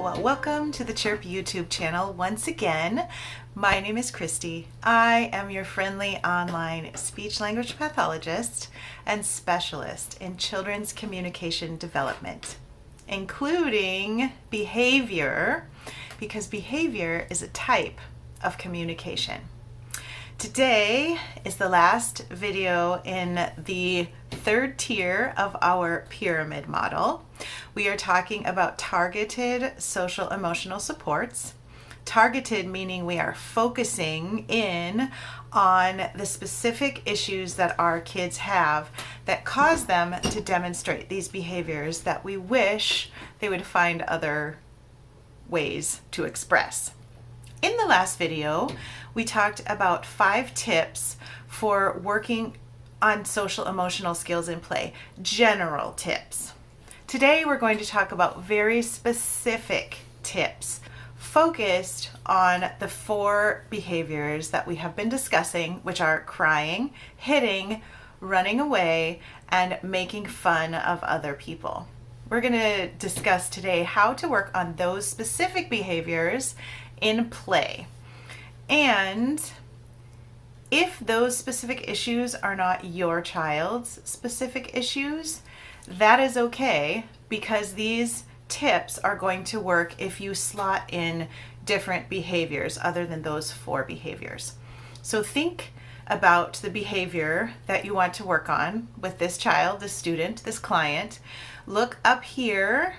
Hello, welcome to the Chirp YouTube channel once again. My name is Christy. I am your friendly online speech-language pathologist and specialist in children's communication development, including behavior, because behavior is a type of communication. Today is the last video in the third tier of our pyramid model. We are talking about targeted social emotional supports. Targeted meaning we are focusing in on the specific issues that our kids have that cause them to demonstrate these behaviors that we wish they would find other ways to express. In the last video, we talked about 5 tips for working on social emotional skills in play, general tips. Today, we're going to talk about very specific tips focused on the 4 behaviors that we have been discussing, which are crying, hitting, running away, and making fun of other people. We're going to discuss today how to work on those specific behaviors in play. And if those specific issues are not your child's specific issues, that is okay, because these tips are going to work if you slot in different behaviors other than those 4 behaviors. So think about the behavior that you want to work on with this child, this student, this client. Look up here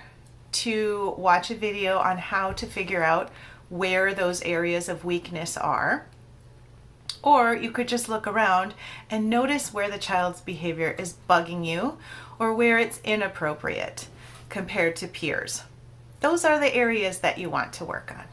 to watch a video on how to figure out where those areas of weakness are. Or you could just look around and notice where the child's behavior is bugging you or where it's inappropriate compared to peers. Those are the areas that you want to work on.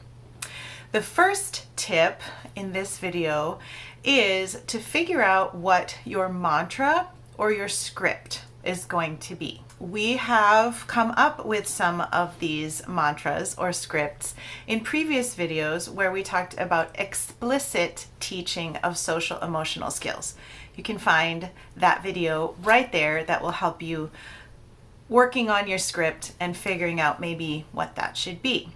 The first tip in this video is to figure out what your mantra or your script is going to be. We have come up with some of these mantras or scripts in previous videos where we talked about explicit teaching of social emotional skills. You can find that video right there that will help you working on your script and figuring out maybe what that should be.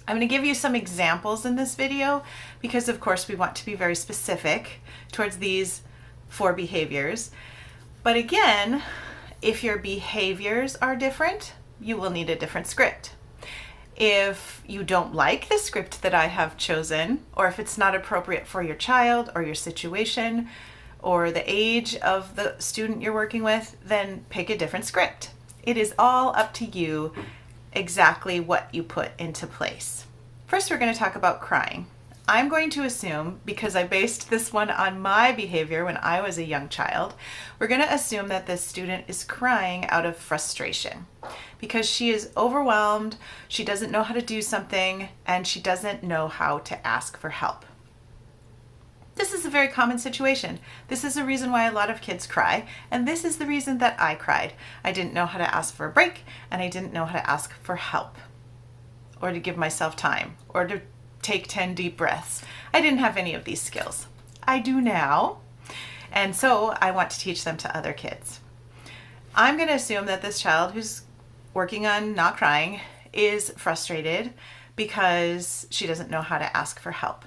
I'm going to give you some examples in this video because of course we want to be very specific towards these 4 behaviors. But again, if your behaviors are different, you will need a different script. If you don't like the script that I have chosen, or if it's not appropriate for your child or your situation or the age of the student you're working with, then pick a different script. It is all up to you exactly what you put into place. First, we're going to talk about crying. I'm going to assume, because I based this one on my behavior when I was a young child, we're going to assume that this student is crying out of frustration because she is overwhelmed, she doesn't know how to do something, and she doesn't know how to ask for help. This is a very common situation. This is a reason why a lot of kids cry, and this is the reason that I cried. I didn't know how to ask for a break, and I didn't know how to ask for help, or to give myself time, or to take 10 deep breaths. I didn't have any of these skills. I do now, and so I want to teach them to other kids. I'm going to assume that this child who's working on not crying is frustrated because she doesn't know how to ask for help.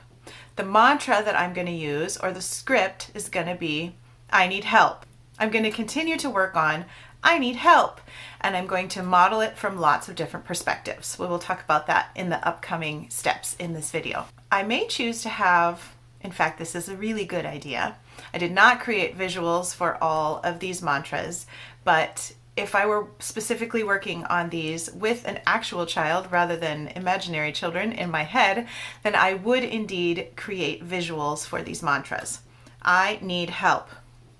The mantra that I'm going to use, or the script, is going to be, I need help. I'm going to continue to work on, I need help, and I'm going to model it from lots of different perspectives. We will talk about that in the upcoming steps in this video. I may choose to have, in fact, this is a really good idea. I did not create visuals for all of these mantras, but if I were specifically working on these with an actual child rather than imaginary children in my head, then I would indeed create visuals for these mantras. I need help.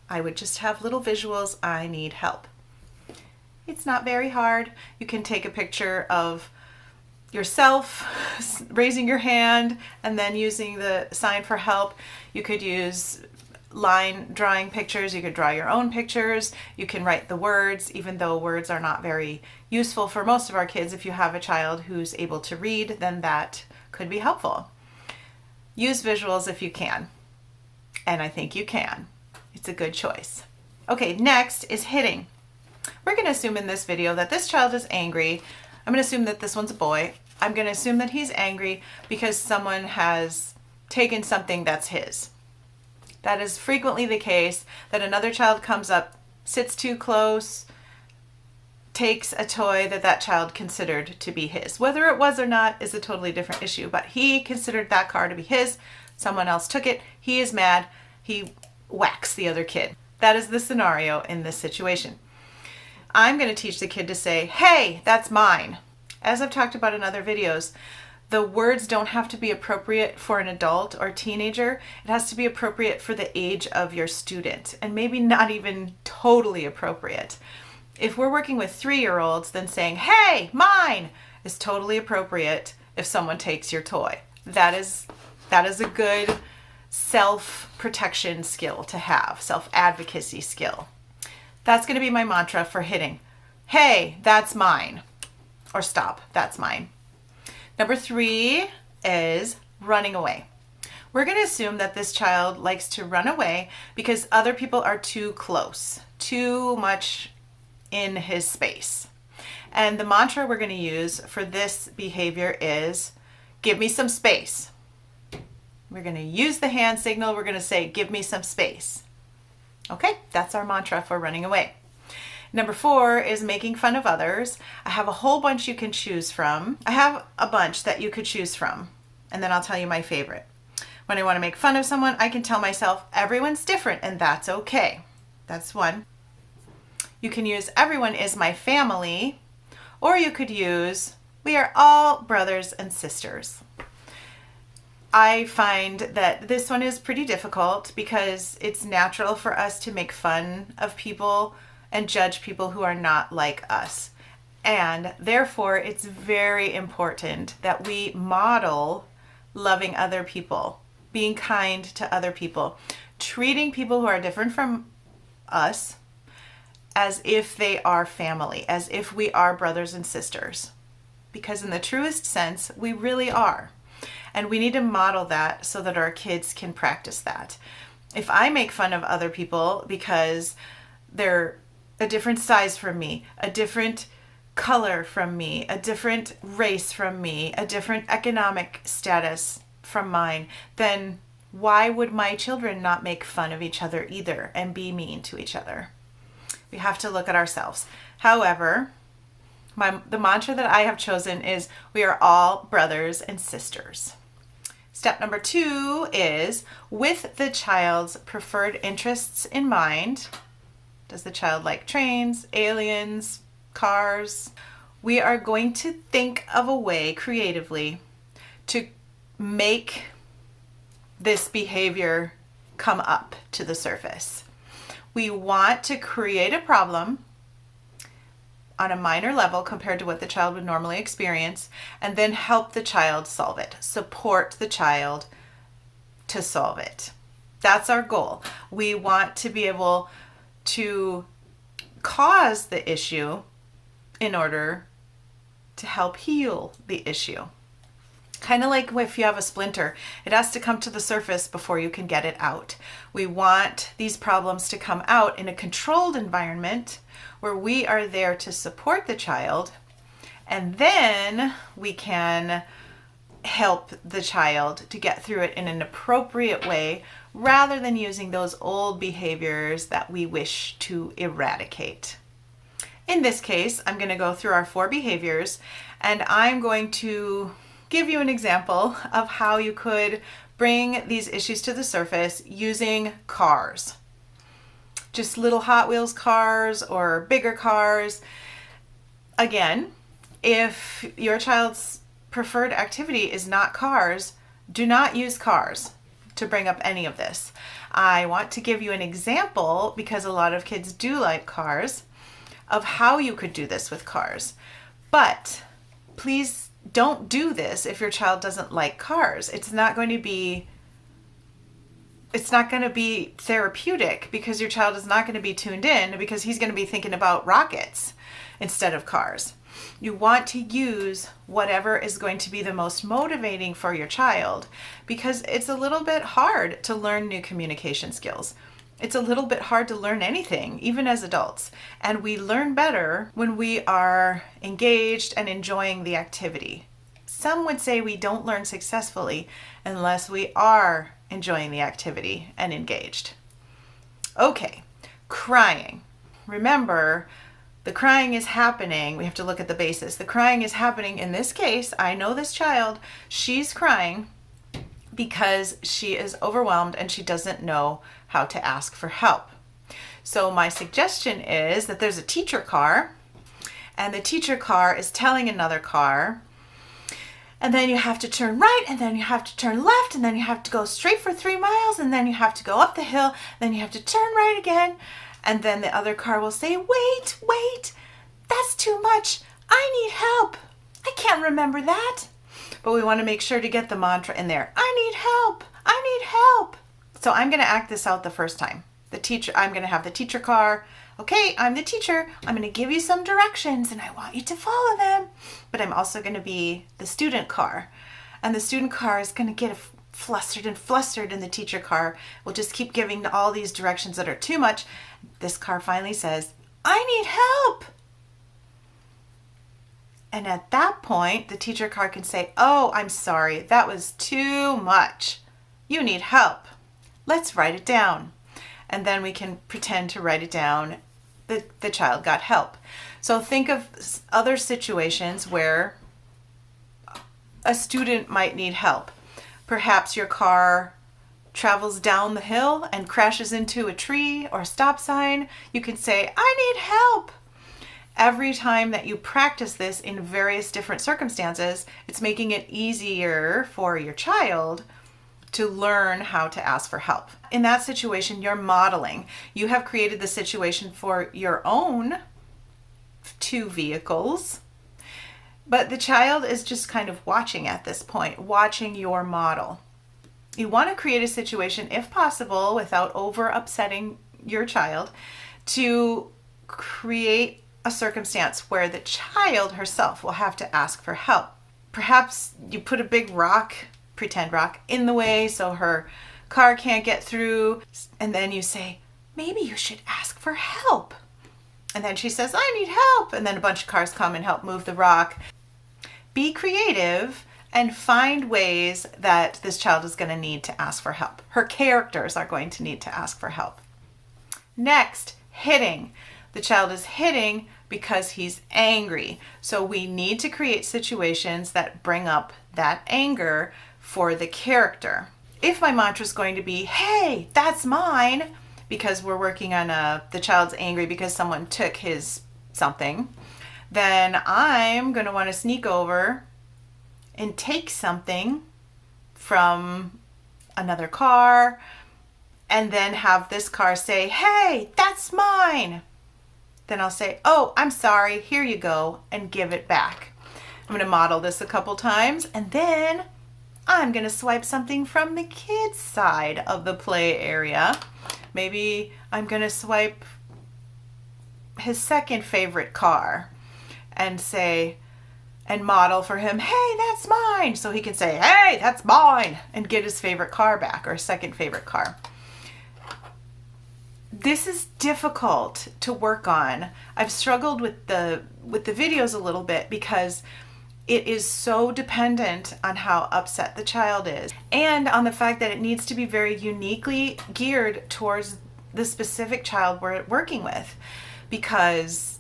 I would just have little visuals, I need help. It's not very hard. You can take a picture of yourself raising your hand and then using the sign for help. You could use line drawing pictures. You could draw your own pictures. You can write the words, even though words are not very useful for most of our kids. If you have a child who's able to read, then that could be helpful. Use visuals if you can. And I think you can. It's a good choice. Okay, next is hitting. We're going to assume in this video that this child is angry. I'm I'm going to assume that this one's a boy. I'm going to assume that he's angry because someone has taken something that's his. That is frequently the case, that another child comes up, sits too close, takes a toy that child considered to be his. Whether it was or not is a totally different issue, but he considered that car to be his. Someone else took it. He is mad. He whacks the other kid. That is the scenario in this situation. I'm going to teach the kid to say, hey, that's mine. As I've talked about in other videos, the words don't have to be appropriate for an adult or teenager. It has to be appropriate for the age of your student, and maybe not even totally appropriate. If we're working with 3-year-olds, then saying, hey, mine, is totally appropriate if someone takes your toy. That is a good self-protection skill to have, self-advocacy skill. That's going to be my mantra for hitting. Hey, that's mine. Or stop, that's mine. Number 3 is running away. We're going to assume that this child likes to run away because other people are too close, too much in his space. And the mantra we're going to use for this behavior is, give me some space. We're going to use the hand signal. We're going to say, give me some space. Okay, that's our mantra for running away. Number 4 is making fun of others. I have a whole bunch you can choose from. I have a bunch that you could choose from, and then I'll tell you my favorite. When I want to make fun of someone, I can tell myself, everyone's different, and that's okay. That's one. You can use everyone is my family, or you could use we are all brothers and sisters. I find that this one is pretty difficult because it's natural for us to make fun of people and judge people who are not like us. And therefore, it's very important that we model loving other people, being kind to other people, treating people who are different from us as if they are family, as if we are brothers and sisters. Because in the truest sense, we really are. And we need to model that so that our kids can practice that. If I make fun of other people because they're a different size from me, a different color from me, a different race from me, a different economic status from mine, then why would my children not make fun of each other either and be mean to each other? We have to look at ourselves. However, the mantra that I have chosen is we are all brothers and sisters. Step number 2 is with the child's preferred interests in mind. Does the child like trains, aliens, cars? We are going to think of a way creatively to make this behavior come up to the surface. We want to create a problem on a minor level compared to what the child would normally experience, and then help the child solve it, support the child to solve it. That's our goal. We want to be able to cause the issue in order to help heal the issue. Kind of like if you have a splinter, it has to come to the surface before you can get it out. We want these problems to come out in a controlled environment where we are there to support the child, and then we can help the child to get through it in an appropriate way rather than using those old behaviors that we wish to eradicate. In this case, I'm going to go through our 4 behaviors, and I'm going to give you an example of how you could bring these issues to the surface using cars. Just little Hot Wheels cars or bigger cars. Again, if your child's preferred activity is not cars, do not use cars to bring up any of this. I want to give you an example, because a lot of kids do like cars, of how you could do this with cars. But please don't do this if your child doesn't like cars. It's not going to be therapeutic, because your child is not going to be tuned in, because he's going to be thinking about rockets instead of cars. You want to use whatever is going to be the most motivating for your child, because it's a little bit hard to learn new communication skills. It's a little bit hard to learn anything, even as adults. And we learn better when we are engaged and enjoying the activity. Some would say we don't learn successfully unless we are enjoying the activity and engaged. Okay, crying. Remember, the crying is happening. We have to look at the basis. The crying is happening in this case. I know this child. She's crying because she is overwhelmed and she doesn't know how to ask for help. So my suggestion is that there's a teacher car, and the teacher car is telling another car, and then you have to turn right, and then you have to turn left, and then you have to go straight for 3 miles, and then you have to go up the hill, then you have to turn right again, and then the other car will say, wait, that's too much. I need help. I can't remember that. But we want to make sure to get the mantra in there. I need help. I need help. So I'm going to act this out the first time. I'm going to have the teacher car. Okay, I'm the teacher. I'm going to give you some directions and I want you to follow them. But I'm also going to be the student car. And the student car is going to get flustered and the teacher car will just keep giving all these directions that are too much. This car finally says, I need help. And at that point, the teacher car can say, oh, I'm sorry, that was too much. You need help. Let's write it down. And then we can pretend to write it down. The child got help. So think of other situations where a student might need help. Perhaps your car travels down the hill and crashes into a tree or a stop sign. You can say, I need help. Every time that you practice this in various different circumstances, it's making it easier for your child to learn how to ask for help. In that situation, you're modeling. You have created the situation for your own 2 vehicles, but the child is just kind of watching at this point, watching your model. You want to create a situation, if possible, without over upsetting your child, to create a circumstance where the child herself will have to ask for help. Perhaps you put a big rock, pretend rock, in the way so her car can't get through, and then you say, maybe you should ask for help. And then she says, I need help. And then a bunch of cars come and help move the rock. Be creative and find ways that this child is going to need to ask for help. Her characters are going to need to ask for help. Next, hitting. The child is hitting because he's angry. So we need to create situations that bring up that anger for the character. If my mantra is going to be, hey, that's mine, because we're working on the child's angry because someone took his something, then I'm going to want to sneak over and take something from another car and then have this car say, hey, that's mine. Then I'll say, oh, I'm sorry, here you go, and give it back. I'm going to model this a couple times, and then I'm going to swipe something from the kid's side of the play area. Maybe I'm going to swipe his second favorite car and say, and model for him, hey, that's mine. So he can say, hey, that's mine, and get his favorite car back, or second favorite car. This is difficult to work on. I've struggled with the videos a little bit because it is so dependent on how upset the child is and on the fact that it needs to be very uniquely geared towards the specific child we're working with, because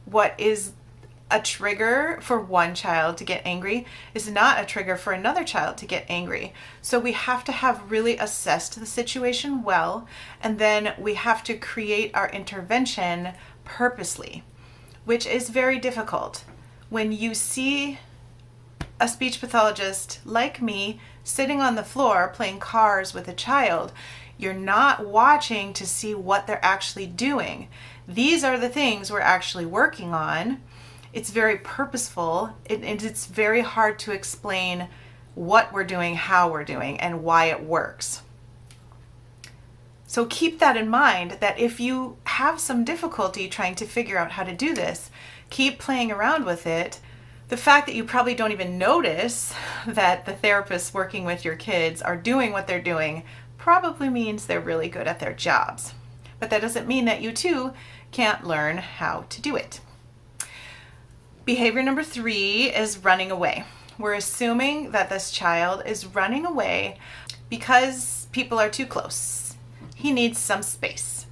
what is a trigger for one child to get angry is not a trigger for another child to get angry. So we have to have really assessed the situation well, and then we have to create our intervention purposely, which is very difficult. When you see a speech pathologist like me sitting on the floor playing cars with a child, you're not watching to see what they're actually doing. These are the things we're actually working on. It's very purposeful, and it's very hard to explain what we're doing, how we're doing, and why it works. So keep that in mind, that if you have some difficulty trying to figure out how to do this, keep playing around with it. The fact that you probably don't even notice that the therapists working with your kids are doing what they're doing probably means they're really good at their jobs. But that doesn't mean that you too can't learn how to do it. Behavior number 3 is running away. We're assuming that this child is running away because people are too close. He needs some space.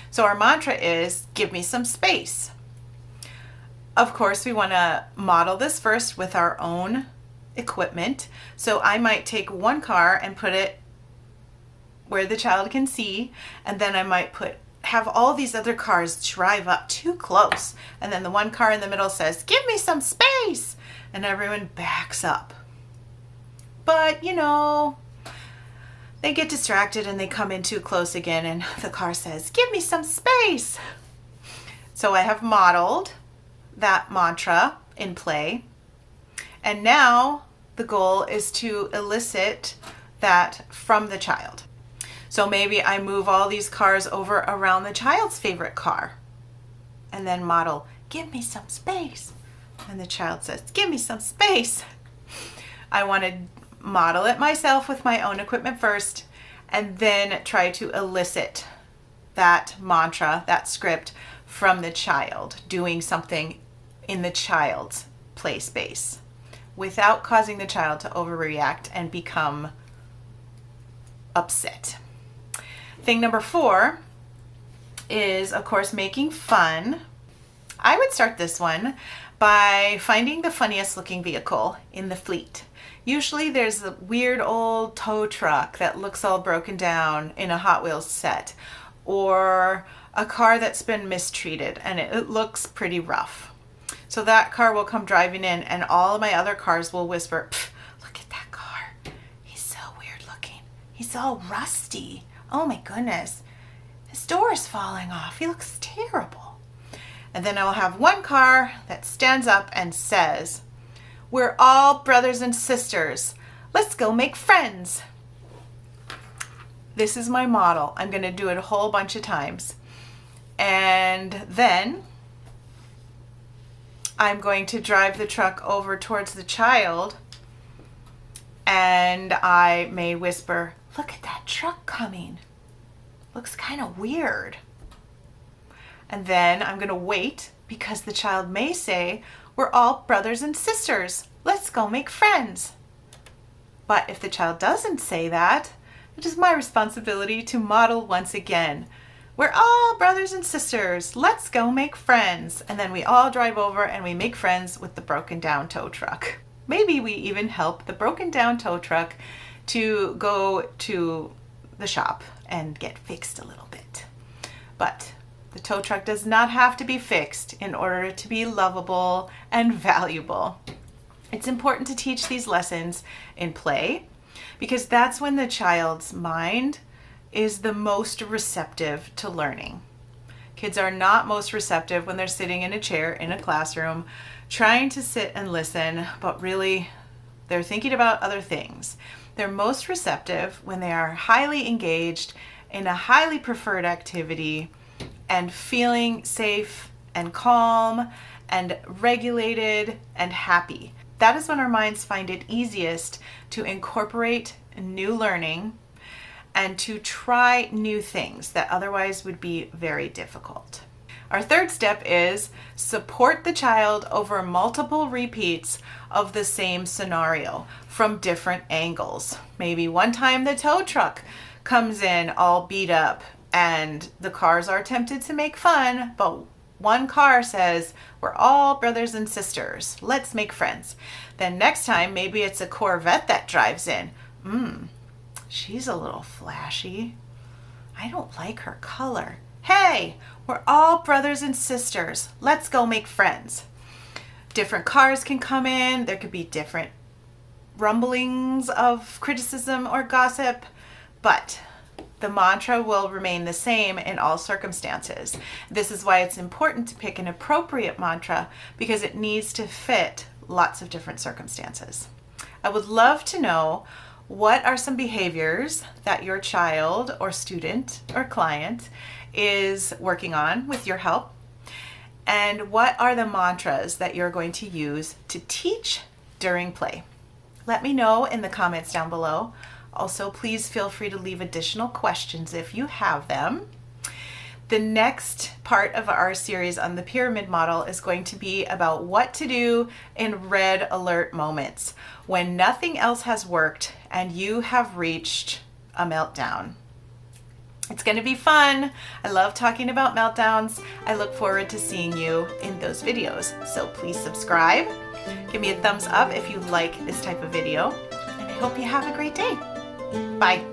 So our mantra is, give me some space. Of course, we want to model this first with our own equipment. So I might take one car and put it where the child can see, and then I might have all these other cars drive up too close, and then the one car in the middle says, give me some space, and everyone backs up. But they get distracted and they come in too close again, and the car says, give me some space. So I have modeled that mantra in play, and now the goal is to elicit that from the child. So maybe I move all these cars over around the child's favorite car and then model, give me some space. And the child says, give me some space. I want to model it myself with my own equipment first, and then try to elicit that mantra, that script from the child, doing something in the child's play space without causing the child to overreact and become upset. Thing number 4 is, of course, making fun. I would start this one by finding the funniest looking vehicle in the fleet. Usually there's a weird old tow truck that looks all broken down in a Hot Wheels set, or a car that's been mistreated and it looks pretty rough. So that car will come driving in, and all of my other cars will whisper, look at that car. He's so weird looking. He's all rusty. Oh my goodness, his door is falling off. He looks terrible. And then I'll have one car that stands up and says, we're all brothers and sisters. Let's go make friends. This is my model. I'm going to do it a whole bunch of times. And then I'm going to drive the truck over towards the child, and I may whisper, look at that truck coming. Looks kind of weird. And then I'm going to wait, because the child may say, we're all brothers and sisters. Let's go make friends. But if the child doesn't say that, it is my responsibility to model once again. We're all brothers and sisters. Let's go make friends. And then we all drive over and we make friends with the broken down tow truck. Maybe we even help the broken down tow truck to go to the shop and get fixed a little bit. But the tow truck does not have to be fixed in order to be lovable and valuable. It's important to teach these lessons in play, because that's when the child's mind is the most receptive to learning. Kids are not most receptive when they're sitting in a chair in a classroom trying to sit and listen, but really they're thinking about other things. They're most receptive when they are highly engaged in a highly preferred activity and feeling safe and calm and regulated and happy. That is when our minds find it easiest to incorporate new learning and to try new things that otherwise would be very difficult. Our third step is support the child over multiple repeats of the same scenario from different angles. Maybe one time the tow truck comes in all beat up and the cars are tempted to make fun, but one car says, we're all brothers and sisters. Let's make friends. Then next time, maybe it's a Corvette that drives in. She's a little flashy. I don't like her color. Hey, we're all brothers and sisters. Let's go make friends. Different cars can come in. There could be different rumblings of criticism or gossip, but the mantra will remain the same in all circumstances. This is why it's important to pick an appropriate mantra, because it needs to fit lots of different circumstances. I would love to know, what are some behaviors that your child or student or client is working on with your help? And what are the mantras that you're going to use to teach during play? Let me know in the comments down below. Also, please feel free to leave additional questions if you have them. The next part of our series on the pyramid model is going to be about what to do in red alert moments when nothing else has worked and you have reached a meltdown. It's going to be fun. I love talking about meltdowns. I look forward to seeing you in those videos. So please subscribe. Give me a thumbs up if you like this type of video. And I hope you have a great day. Bye.